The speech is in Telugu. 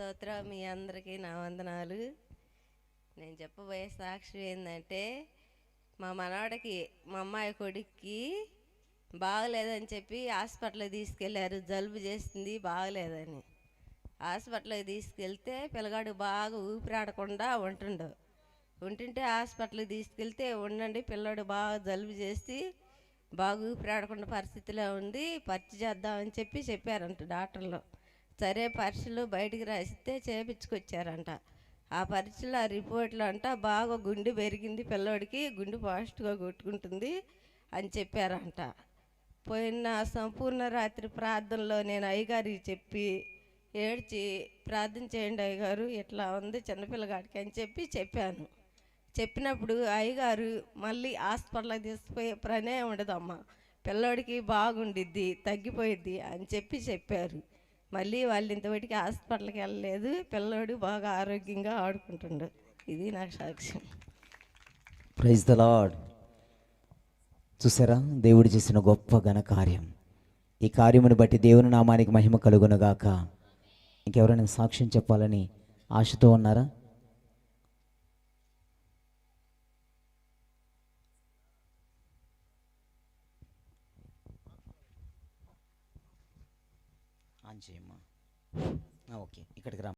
స్తోత్రం. మీ అందరికీ నా వందనాలు. నేను చెప్పబోయే సాక్ష్యం ఏంటంటే, మా మనవడికి మా అమ్మాయి కొడుక్కి బాగలేదని చెప్పి హాస్పిటల్కి తీసుకెళ్ళారు. జలుబు చేసింది, బాగలేదని హాస్పిటల్కి తీసుకెళ్తే పిల్లగాడు బాగా ఊపిరాడకుండా ఉంటుంటే హాస్పిటల్కి తీసుకెళ్తే ఉండండి, పిల్లడు బాగా జలుబు చేసి బాగా ఊపిరాడకుండా పరిస్థితిలో ఉంది, పరీక్ష చేద్దామని చెప్పారంట డాక్టర్లు. సరే పరీక్షలు బయటికి రాసిస్తే చేపించుకొచ్చారంట. ఆ పరీక్షలు ఆ రిపోర్ట్లు అంట బాగా గుండె పెరిగింది, పిల్లోడికి గుండె ఫాస్ట్గా కొట్టుకుంటుంది అని చెప్పారంట. పోయిన సంపూర్ణ రాత్రి ప్రార్థనలో నేను అయ్యగారికి చెప్పి ఏడ్చి, ప్రార్థన చేయండి అయ్యగారు, ఇట్లా ఉంది చిన్నపిల్లగాడికి అని చెప్పాను. చెప్పినప్పుడు అయ్యగారు మళ్ళీ హాస్పిటల్కి తీసుకుపోయే పనే ఉండదమ్మా, పిల్లోడికి బాగుండిద్ది, తగ్గిపోయిద్ది అని చెప్పారు. మళ్ళీ వాళ్ళు ఇంతవరకు హాస్పిటల్కి వెళ్ళలేదు, పిల్లోడు బాగా ఆరోగ్యంగా ఆడుకుంటుండు. ఇది నాకు సాక్ష్యం. Praise the lord. చూసారా, దేవుడు చేసిన గొప్ప ఘన కార్యం. ఈ కార్యమును బట్టి దేవుని నామానికి మహిమ కలుగునుగాక. ఇంకెవరైనా సాక్ష్యం చెప్పాలని ఆశతో ఉన్నారా? ఓకే, ఇక్కడికి రా.